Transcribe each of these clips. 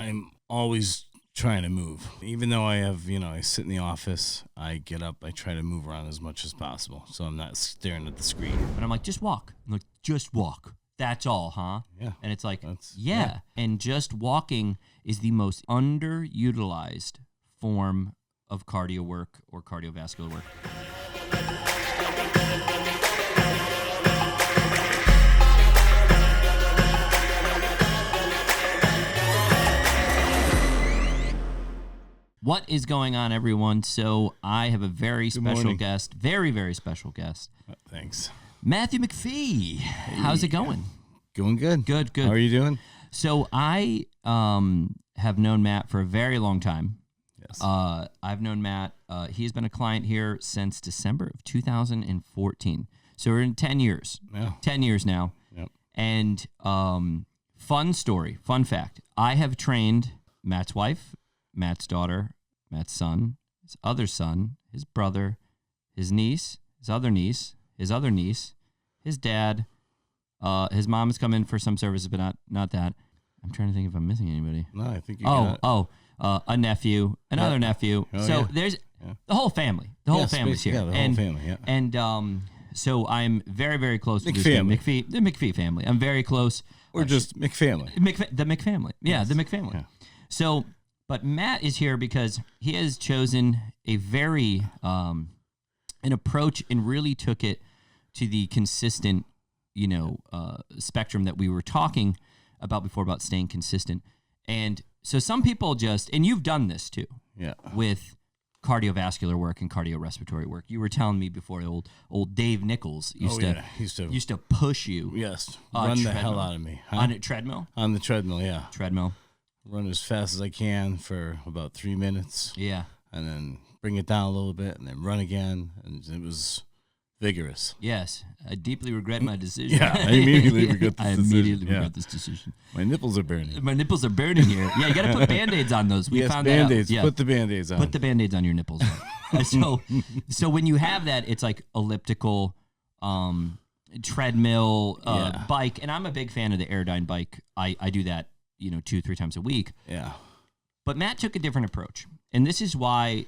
I'm always trying to move. Even though I have, I sit in the office, I get up, I try to move around as much as possible. So I'm not staring at the screen. And I'm like, just walk. I'm like, just walk. That's all, huh? Yeah. And it's like, yeah. And just walking is the most underutilized form of cardio work or cardiovascular work. What is going on, everyone? So I have a very special guest, very, very special guest. Thanks. Matthew McPhee. Hey. How's it going? Going good. Good. How are you doing? So I have known Matt for a very long time. Yes. I've known Matt. He has been a client here since December of 2014. So we're in 10 years. Yeah. 10 years now. Yep. And fun story, fun fact. I have trained Matt's wife, Matt's daughter, Matt's son, his other son, his brother, his niece, his other niece, his dad. His mom has come in for some services, but not that. I'm trying to think if I'm missing anybody. No, I think you got it. A nephew, another nephew. There's the whole family. The whole family's here. Yeah, the whole family, yeah. And so I'm very, very close with the McPhee family. I'm very close. Or just McFamily. The McFamily. Yeah, yes. The McFamily. Yeah. So, but Matt is here because he has chosen a very, an approach and really took it to the consistent, spectrum that we were talking about before about staying consistent. And so some people just, and you've done this too, with cardiovascular work and cardiorespiratory work. You were telling me before old Dave Nichols used to push you. Yes, run the hell out of me. Huh? On a treadmill? On the treadmill, yeah. Treadmill. Run as fast as I can for about 3 minutes. Yeah. And then bring it down a little bit and then run again. And it was vigorous. Yes. I deeply regret my decision. Yeah, I immediately regret this decision. I immediately regret this decision. My nipples are burning. My nipples are burning here. Yeah, you got to put Band-Aids on those. We found Band-Aids. That out. Yeah. Put the Band-Aids on. Put the Band-Aids on your nipples. So when you have that, it's like elliptical, treadmill, bike. And I'm a big fan of the Airdyne bike. I do that, 2-3 times a week. Yeah. But Matt took a different approach. And this is why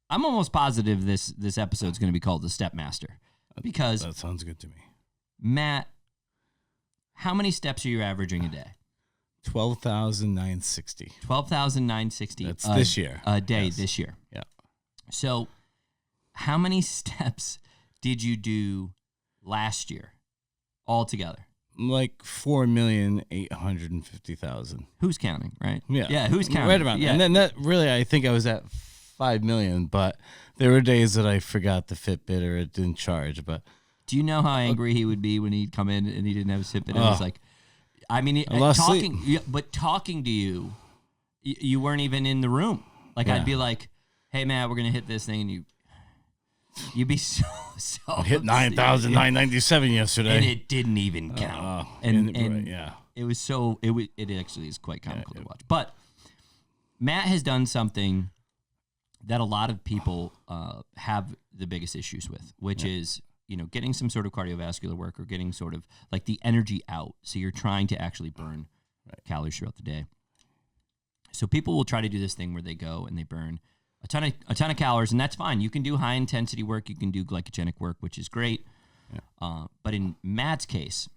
I'm almost positive this episode is going to be called The Stepmaster. Because that sounds good to me. Matt, how many steps are you averaging a day? 12,960. 12,960. That's this year. A day this year. Yeah. So how many steps did you do last year altogether? Like 4,850,000. Who's counting, right? Yeah. Yeah, who's counting? Right around. Yeah. And then that really, I think I was at 5 million, but there were days that I forgot the Fitbit or it didn't charge. But do you know how angry he would be when he'd come in and he didn't have his Fitbit? And he's like, talking to you, you weren't even in the room. Like I'd be like, "Hey, Matt, we're gonna hit this thing," and you'd be so. I hit 9,997 yesterday, and it didn't even count. And yeah, it was so. It actually is quite comical to watch. But Matt has done something that a lot of people have the biggest issues with, which is, getting some sort of cardiovascular work or getting sort of like the energy out. So you're trying to actually burn calories throughout the day. So people will try to do this thing where they go and they burn a ton of calories, and that's fine. You can do high intensity work. You can do glycogenic work, which is great. Yeah. But in Matt's case,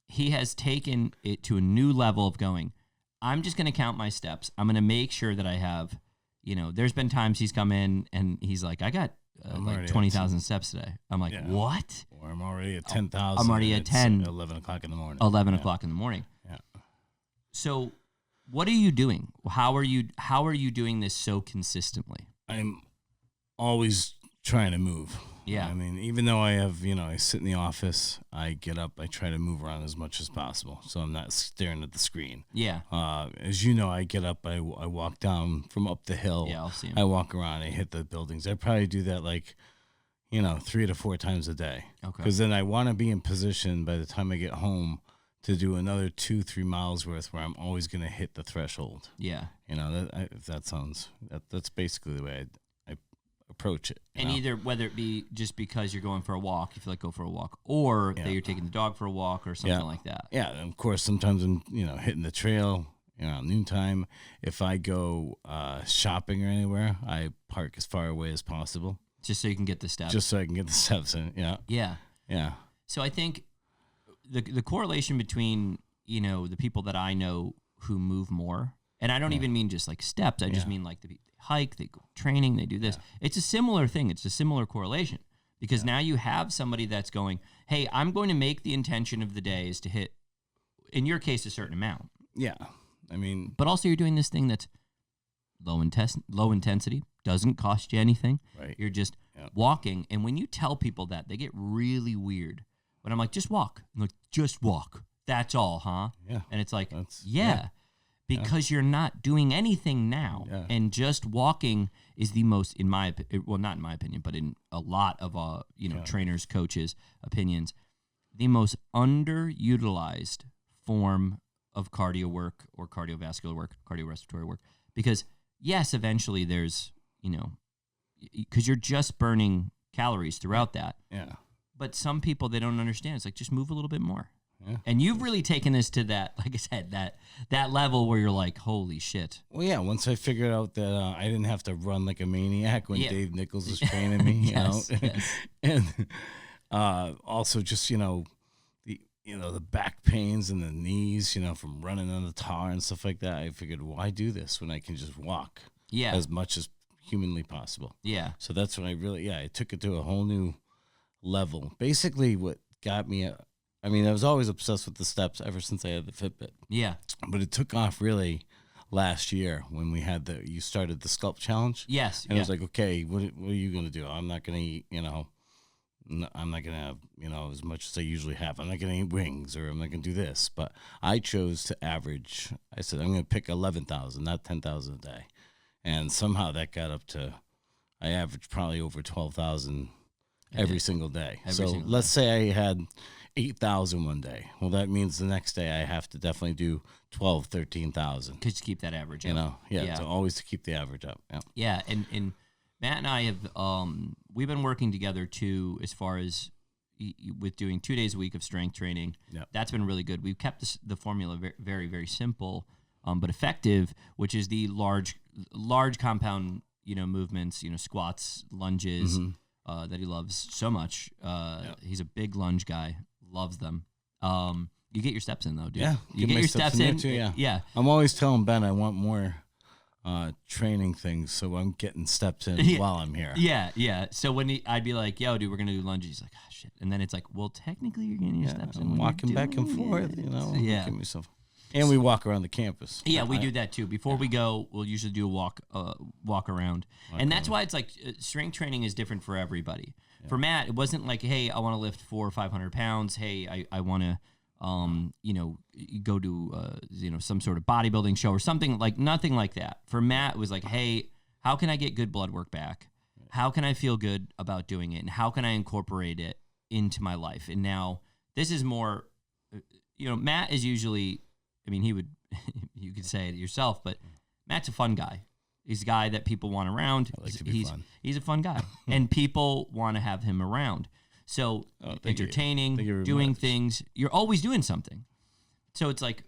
he has taken it to a new level of going, I'm just going to count my steps. I'm going to make sure that I have, there's been times he's come in and he's like, I got like 20,000 steps today. I'm like, what? Or I'm already at 10,000. I'm already at 10. 11 o'clock in the morning. 11 o'clock in the morning. Yeah. So what are you doing? How are you doing this so consistently? I'm always trying to move. Yeah. I mean, even though I have, I sit in the office, I get up, I try to move around as much as possible. So I'm not staring at the screen. Yeah. As you know, I get up, I walk down from up the hill. Yeah, I'll see him. I walk around, I hit the buildings. I probably do that 3 to 4 times a day. Okay. Because then I want to be in position by the time I get home to do another 2-3 miles worth where I'm always going to hit the threshold. Yeah. That's basically the way I approach it. And either whether it be just because you're going for a walk, you feel like go for a walk, or that you're taking the dog for a walk or something like that. Yeah, and of course sometimes I'm hitting the trail, around noontime. If I go shopping or anywhere, I park as far away as possible. Just so you can get the steps. Just so I can get the steps in. Yeah. Yeah. Yeah. So I think the correlation between, the people that I know who move more, and I don't even mean just like steps. I just mean like they hike, they go training, they do this. Yeah. It's a similar thing. It's a similar correlation because now you have somebody that's going, hey, I'm going to make the intention of the day is to hit, in your case, a certain amount. Yeah. I mean, but also you're doing this thing that's low intensity, doesn't cost you anything. Right. You're just walking. And when you tell people that, they get really weird. When I'm like, just walk. I'm like, just walk. That's all, huh? Yeah. And it's like, because you're not doing anything now. Yeah. And just walking is the most, in my opinion, well, not in my opinion, but in a lot of, trainers, coaches' opinions, the most underutilized form of cardio work or cardiovascular work, cardiorespiratory work. Because, yes, eventually there's, because you're just burning calories throughout that. Yeah. But some people, they don't understand. It's like, just move a little bit more. Yeah. And you've really taken this to that, like I said, that level where you're like, holy shit. Well, yeah, once I figured out that I didn't have to run like a maniac when Dave Nichols was training me, yes. And also just, the back pains and the knees, from running on the tar and stuff like that, I figured, why do this when I can just walk as much as humanly possible? Yeah. So that's when I took it to a whole new level. Basically, what got me, I was always obsessed with the steps ever since I had the Fitbit. Yeah. But it took off really last year when we had you started the Sculpt Challenge. Yes. And I was like, okay, what are you going to do? I'm not going to eat, I'm not going to have, as much as I usually have. I'm not going to eat wings or I'm not going to do this. But I chose to average. I said, I'm going to pick 11,000, not 10,000 a day. And somehow that got up to, I averaged probably over 12,000 every single day. Let's say I had 8,000 one day. Well, that means the next day I have to definitely do 12, 13,000. Because you keep that average up. So always to keep the average up. Yeah. Yeah, and Matt and I have, we've been working together too, as far as with doing 2 days a week of strength training. Yep. That's been really good. We've kept the formula very, very, very simple, but effective, which is the large compound, movements, squats, lunges, that he loves so much. He's a big lunge guy, loves them. You get your steps in though, dude. Yeah, you get your steps in too, yeah. I'm always telling Ben I want more training things, so I'm getting steps in while I'm here. Yeah. So when I'd be like, yo, dude, we're gonna do lunges. He's like, shit. And then it's like, well, technically you're getting your steps in. I'm walking back and forth, Yeah. Give myself. And we walk around the campus. Yeah, we do that too. Before we go, we'll usually do a walk around. And that's why it's like strength training is different for everybody. Yeah. For Matt, it wasn't like, hey, I want to lift 400 or 500 pounds. Hey, I want to, go to, some sort of bodybuilding show or something, like nothing like that. For Matt, it was like, hey, how can I get good blood work back? How can I feel good about doing it? And how can I incorporate it into my life? And now this is more, Matt is usually, he would, you could say it yourself, but Matt's a fun guy. He's a guy that people want around. He's a fun guy, and people want to have him around. So entertaining, doing things, you're always doing something. So it's like,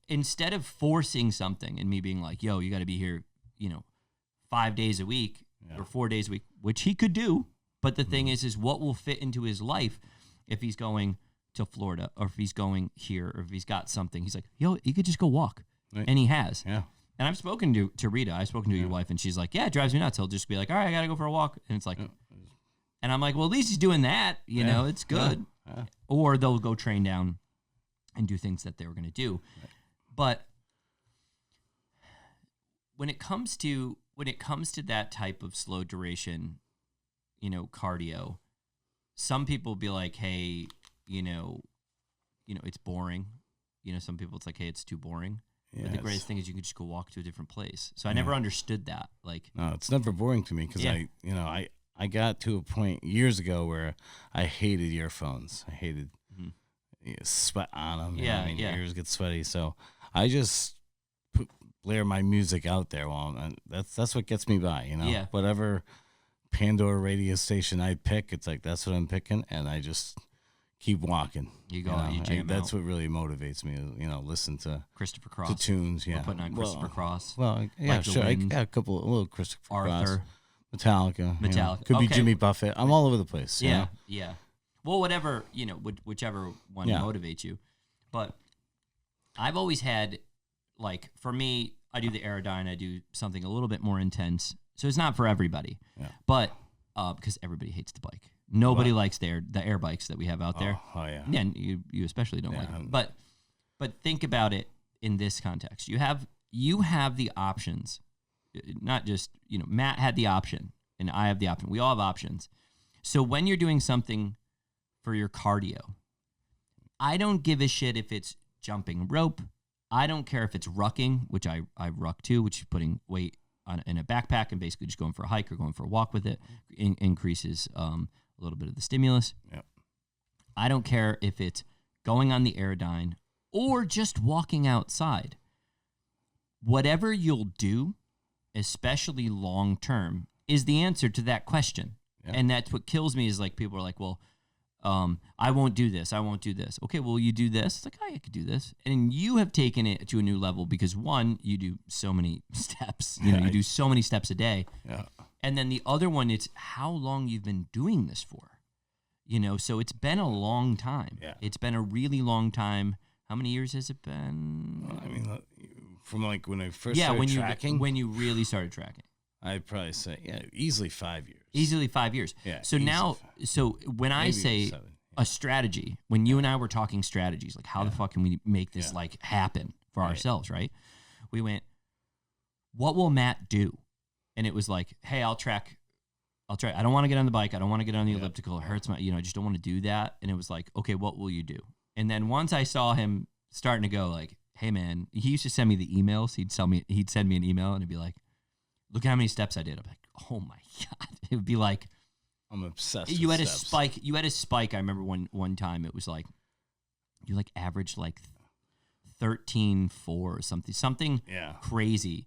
instead of forcing something and me being like, yo, you got to be here, 5 days a week or 4 days a week, which he could do. But the thing is what will fit into his life if he's going to Florida or if he's going here or if he's got something. He's like, yo, you could just go walk. Right. And he has. Yeah. And I've spoken to Rita. I've spoken to your wife, and she's like, yeah, it drives me nuts. He'll just be like, all right, I got to go for a walk. And it's like, and I'm like, well, at least he's doing that. It's good. Yeah. Or they'll go train down and do things that they were going to do. Right. But when it comes to that type of slow duration, cardio, some people be like, hey, it's boring. Some people it's like, hey, it's too boring. Yes. But the greatest thing is you can just go walk to a different place. So I never understood that. Like, no, it's never boring to me because I got to a point years ago where I hated earphones. I hated sweat on them. Yeah, Your ears get sweaty. So I just blare my music out there. That's what gets me by. Yeah. Whatever Pandora radio station I pick, it's like that's what I'm picking, and I just keep walking. You go, you jam that's out. what really motivates me. Listen to Christopher Cross. to tunes. Yeah, We're putting on Christopher Cross. Well, yeah, Like the sure. Wind. A little Christopher Cross. Arthur. Metallica. Could be Okay. Jimmy Buffett. I'm all over the place. Yeah, yeah. Well, whatever, whichever one motivates you. But I've always had, like, for me, I do the Aerodyne. I do something a little bit more intense. So it's not for everybody. Yeah. But because everybody hates the bike. Nobody likes the air bikes that we have out there. Oh yeah. Yeah, and you especially don't like them. But think about it in this context. You have the options. Not just, Matt had the option and I have the option. We all have options. So when you're doing something for your cardio, I don't give a shit if it's jumping rope. I don't care if it's rucking, which I ruck too, which is putting weight in a backpack and basically just going for a hike or going for a walk with it. Increases a little bit of the stimulus. Yep. I don't care if it's going on the Aerodyne or just walking outside. Whatever you'll do, especially long term, is the answer to that question. Yeah. And that's what kills me is like people are like, well, I won't do this. I won't do this. Okay, well, you do this. It's like, I could do this. And you have taken it to a new level because, one, you do so many steps. You do so many steps a day. Yeah. And then the other one, it's how long you've been doing this for. So it's been a long time. Yeah. It's been a really long time. How many years has it been? Well, I mean, from like when I first started tracking. When you really started tracking. I'd probably say, easily 5 years. Easily 5 years. Yeah. So now, when I say 7, a strategy, when you and I were talking strategies, like how the fuck can we make this like happen for ourselves, right? We went, what will Matt do? And it was like, hey, I'll track. I don't want to get on the bike. I don't want to get on the elliptical. It hurts my, I just don't want to do that. And it was like, okay, what will you do? And then once I saw him starting to go like, hey man, he used to send me the emails. He'd send me an email and it'd be like, look at how many steps I did. I'm like, oh my God. It would be like, I'm obsessed you with had steps. a spike. You had a spike. I remember one time it was like, you like averaged like 13.4 or something crazy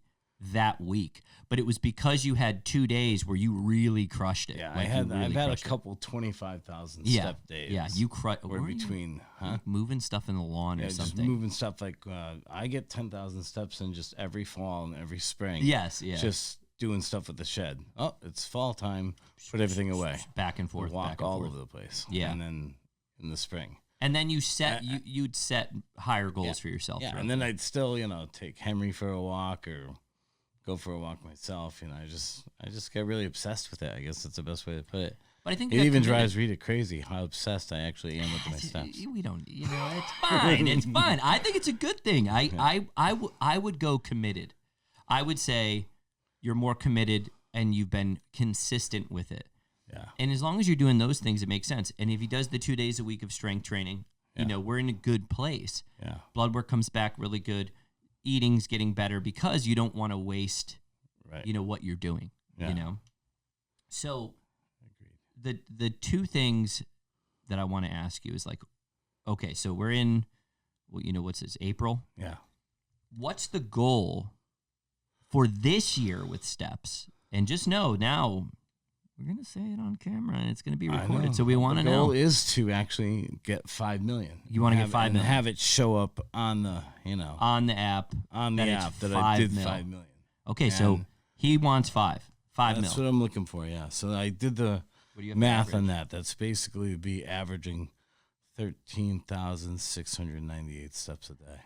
that week. But it was because you had 2 days where you really crushed it. Yeah, like I've had a couple 25,000 step days. Yeah, you crushed. We're between, like moving stuff in the lawn or something. Just moving stuff like I get 10,000 steps in just every fall and every spring. Yes, yeah. Just doing stuff with the shed. Oh, it's fall time. Put everything away. Back and forth. Walk back and all forth. over the place. Yeah, and then in the spring. And then you'd set higher goals for yourself. Yeah, and then I'd still take Henry for a walk or go for a walk myself. I just get really obsessed with it. I guess that's the best way to put it. But I think it even drives Rita crazy how obsessed I actually am with my steps. We don't, it's fine. It's fine. I think it's a good thing. I would go committed. I would say you're more committed and you've been consistent with it. Yeah. And as long as you're doing those things, it makes sense. And if he does the 2 days a week of strength training, we're in a good place. Yeah. Blood work comes back really good. Eating's getting better because you don't want to waste, what you're doing. Yeah. So the two things that I want to ask you is like, okay, so we're in, what's this, April? Yeah. What's the goal for this year with steps? And just know now we're going to say it on camera and it's going to be recorded. So we want to know. The goal is to actually get 5 million. You want to get 5 million. And have it show up on the, on the app. that I did 5 million. Okay, so he wants 5 mil. That's what I'm looking for, yeah. So I did the math on that. That's basically be averaging 13,698 steps a day.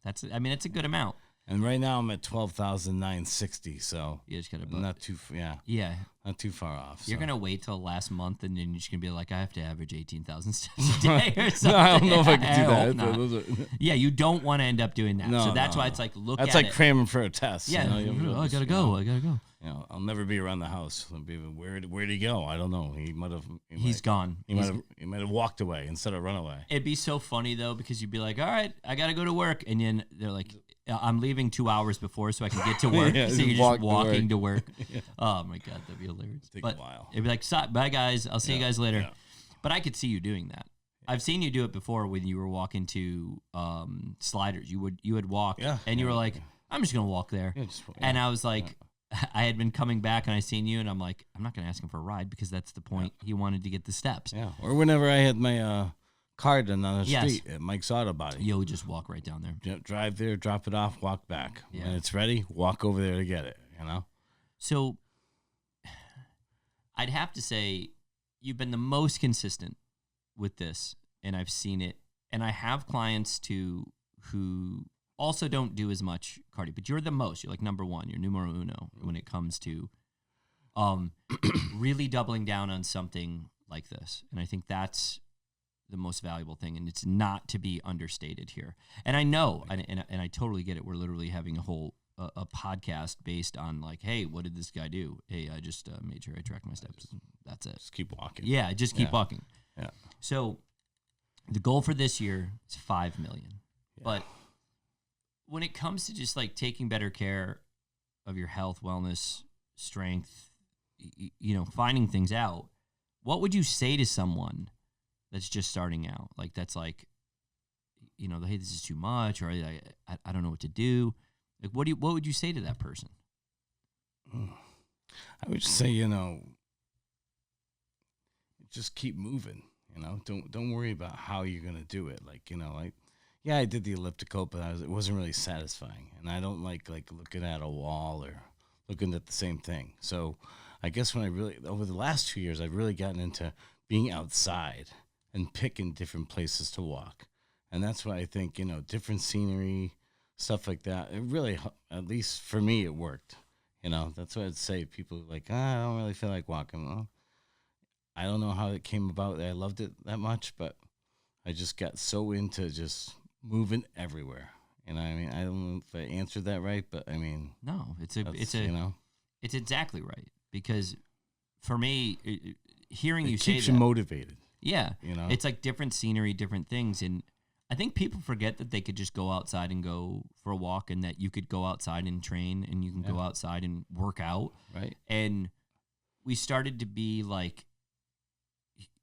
It's a good amount. And right now I'm at 12,960, so you just gotta not too not too far off. You're gonna wait till last month, and then you're just gonna be like, I have to average 18,000 steps a day or something. No, I don't know if I can do that. Yeah, you don't want to end up doing that. So that's why it's like That's like cramming for a test. Yeah, I gotta go. I gotta go. I'll never be around the house. Where'd he go? I don't know. He's gone. He might have walked away instead of run away. It'd be so funny though, because you'd be like, all right, I gotta go to work, and then they're like, I'm leaving 2 hours before so I can get to work. So you're just walking to work. Oh my God, that'd be hilarious. Take a while. It'd be like, bye guys, I'll see you guys later. Yeah. But I could see you doing that. I've seen you do it before when you were walking to sliders. You would walk, and you were like, I'm just gonna walk there. And I was like, I had been coming back and I seen you, and I'm like, I'm not gonna ask him for a ride because that's the point. He wanted to get the steps. Yeah. Or whenever I had my Carden on the Yes. street at Mike's Auto Body. You'll just walk right down there. Drive there, drop it off, walk back. Yeah. When it's ready, walk over there to get it, you know? So I'd have to say you've been the most consistent with this, and I've seen it. And I have clients too who also don't do as much cardio, but you're the most. You're like number one. You're numero uno when it comes to really doubling down on something like this. And I think that's the most valuable thing, and it's not to be understated here. And I know, and I totally get it. We're literally having a whole a podcast based on like, hey, what did this guy do? Hey, I just made sure I tracked my steps. That's it. Just keep walking. Yeah, just keep walking. Yeah. So the goal for this year is 5 million. Yeah. But when it comes to just like taking better care of your health, wellness, strength, you know, finding things out, what would you say to someone that's just starting out? Like, that's like, you know, hey, this is too much, or I don't know what to do. Like, what would you say to that person? I would just say, you know, just keep moving. You know, don't worry about how you're gonna do it. Like, you know, like, yeah, I did the elliptical, but it wasn't really satisfying, and I don't like looking at a wall or looking at the same thing. So, I guess when I really over the last 2 years, I've really gotten into being outside and picking different places to walk, and that's why I think, you know, different scenery, stuff like that. It really, at least for me, it worked. You know, that's what I'd say. People are like, I don't really feel like walking. Well, I don't know how it came about that I loved it that much, but I just got so into just moving everywhere. You know what I mean? I don't know if I answered that right, but I mean, no, it's you know, it's exactly right. Because for me, hearing you say that, keeps you motivated. Yeah, you know, it's like different scenery, different things, and I think people forget that they could just go outside and go for a walk, and that you could go outside and train, and you can go outside and work out. Right. And we started to be like,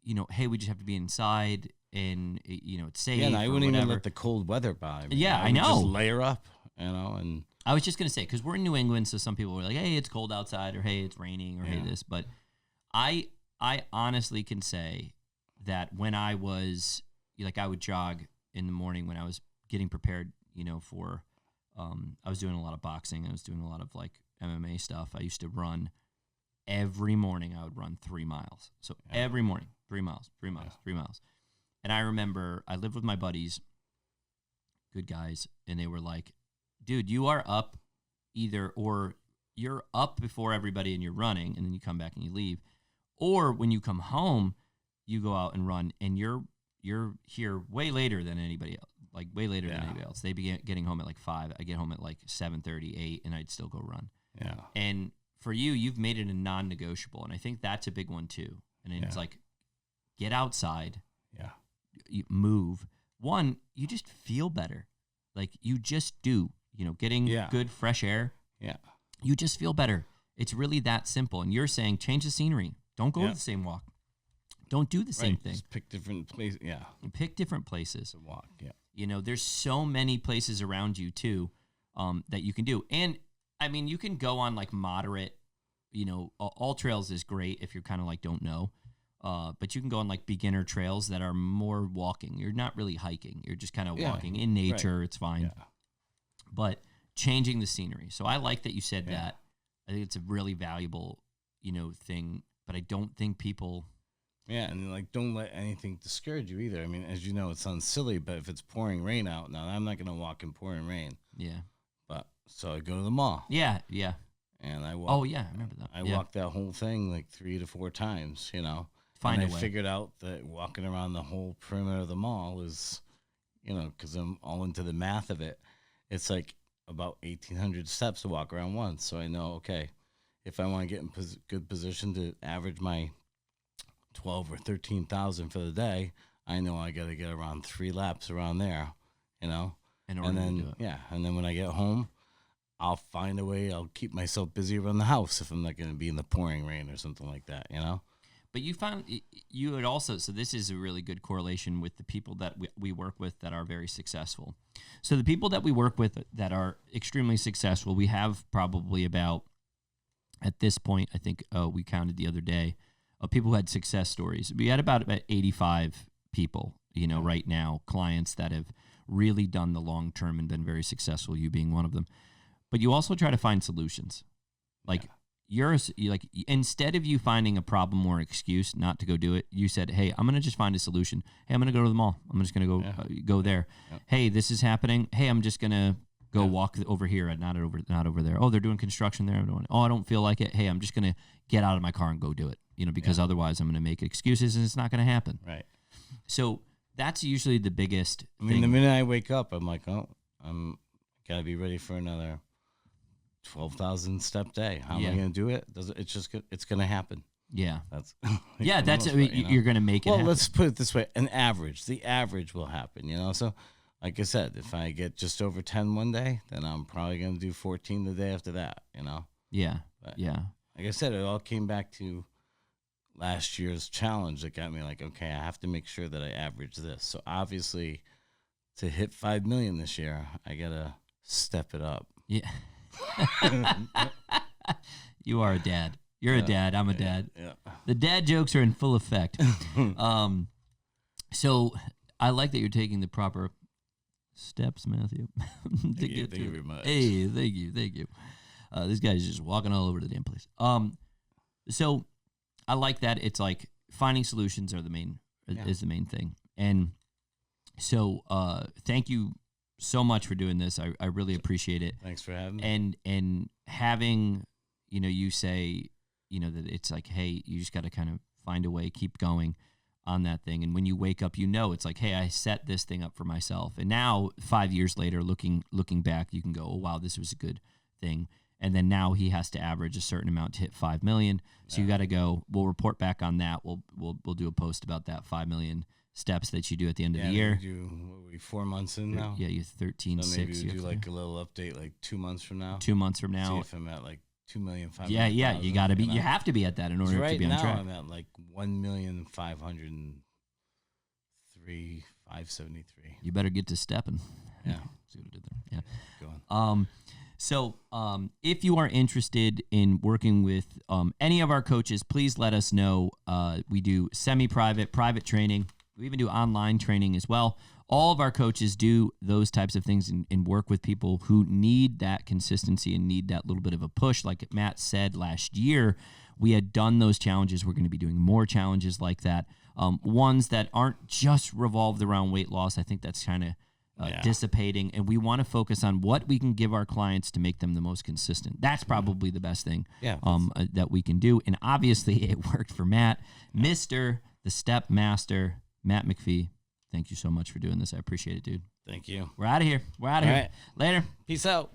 you know, hey, we just have to be inside, and you know, it's safe. Yeah, and I wouldn't whatever. even let the cold weather bother me. Yeah, I know. Just layer up, you know, and I was just gonna say, because we're in New England, so some people were like, hey, it's cold outside, or hey, it's raining, or hey, this. But I honestly can say that when I was like, I would jog in the morning when I was getting prepared, you know, for, I was doing a lot of boxing. I was doing a lot of like MMA stuff. I used to run every morning. I would run 3 miles. So every morning, 3 miles, 3 miles, 3 miles. And I remember I lived with my buddies, good guys, and they were like, dude, you are up or you're up before everybody and you're running, and then you come back and you leave. Or when you come home, you go out and run, and you're here way later than anybody else, like way later than anybody else. They begin getting home at like 5. I get home at like 7:30, 8, and I'd still go run. Yeah. And for you, you've made it a non-negotiable, and I think that's a big one too. And it's like, get outside. Yeah. You move. One, you just feel better. Like, you just do. You know, getting good fresh air. Yeah. You just feel better. It's really that simple. And you're saying change the scenery. Don't go to the same walk. Don't do the same thing. Just pick different places. Yeah. Pick different places to walk. Yeah. You know, there's so many places around you too, that you can do. And I mean, you can go on like moderate, you know, all trails is great if you're kind of like don't know. But you can go on like beginner trails that are more walking. You're not really hiking. You're just kind of walking in nature. Right. It's fine. Yeah. But changing the scenery. So I like that you said that. I think it's a really valuable, you know, thing. But I don't think people. Yeah, and like, don't let anything discourage you either. I mean, as you know, it sounds silly, but if it's pouring rain out now, I'm not going to walk in pouring rain. Yeah. But so I go to the mall. Yeah, yeah. And I walk. Oh yeah, I remember that. I walked that whole thing like 3 to 4 times. You know. Find and a way. I figured out that walking around the whole perimeter of the mall is, you know, because I'm all into the math of it. It's like about 1,800 steps to walk around once. So I know, okay, if I want to get in good position to average my 12 or 13,000 for the day, I know I got to get around 3 laps around there, you know. And then to do it. And then when I get home, I'll find a way. I'll keep myself busy around the house if I'm not going to be in the pouring rain or something like that, you know. But you found you would also, so this is a really good correlation with the people that we work with that are very successful. So the people that we work with that are extremely successful, we have probably about, at this point, I think we counted the other day, of people who had success stories. We had about 85 people, right now, clients that have really done the long term and been very successful, you being one of them. But you also try to find solutions. Like instead of you finding a problem or excuse not to go do it, you said, hey, I'm going to just find a solution. Hey, I'm going to go to the mall. I'm just going to go there. Yeah. Hey, this is happening. Hey, I'm just going to go walk over here and not over there. Oh, they're doing construction there. I don't feel like it. Hey, I'm just going to get out of my car and go do it, because otherwise I'm going to make excuses and it's not going to happen. Right. So that's usually the biggest thing. The minute I wake up, I'm like, I'm got to be ready for another 12,000 step day. How am I going to do it? It's going to happen. Yeah. That's you're going to make it happen. Let's put it this way. The average will happen, So like I said, if I get just over 10 one day, then I'm probably going to do 14 the day after that, Yeah. But yeah. Like I said, it all came back to last year's challenge that got me like, okay, I have to make sure that I average this. So obviously to hit 5 million this year, I got to step it up. Yeah. You are a dad. You're a dad. I'm a dad. Yeah. The dad jokes are in full effect. So I like that you're taking the proper steps, Matthew. Thank you very much. Hey, thank you. This guy's just walking all over the damn place. So I like that. It's like finding solutions is the main thing. And so thank you so much for doing this. I really appreciate it. Thanks for having me. And having, you say, that it's like, hey, you just got to kind of find a way, keep going on that thing. And when you wake up, it's like, hey, I set this thing up for myself. And now 5 years later, looking back, you can go, oh, wow, this was a good thing. And then now he has to average a certain amount to hit 5 million. So you got to go, we'll report back on that. We'll do a post about that 5 million steps that you do at the end of the year. What are we 4 months in now? Yeah, you're 13, so 6. Maybe we'll do like a little update like 2 months from now. 2 months from now. See if I'm at like 2,500,000. Yeah, you got to be. You have to be at that in order to be on track. Right now I'm at like 1,503,573. You better get to stepping. Yeah. See what I did there. Yeah. Go on. So if you are interested in working with any of our coaches, please let us know. We do semi-private, private training. We even do online training as well. All of our coaches do those types of things and work with people who need that consistency and need that little bit of a push. Like Matt said last year, we had done those challenges. We're going to be doing more challenges like that. Ones that aren't just revolved around weight loss. I think that's kind of dissipating, and we want to focus on what we can give our clients to make them the most consistent. That's probably the best thing that we can do. And obviously it worked for Matt. Mr. the Step Master, Matt McPhee. Thank you so much for doing this. I appreciate it, dude. Thank you. We're out of here. All right. Later. Peace out.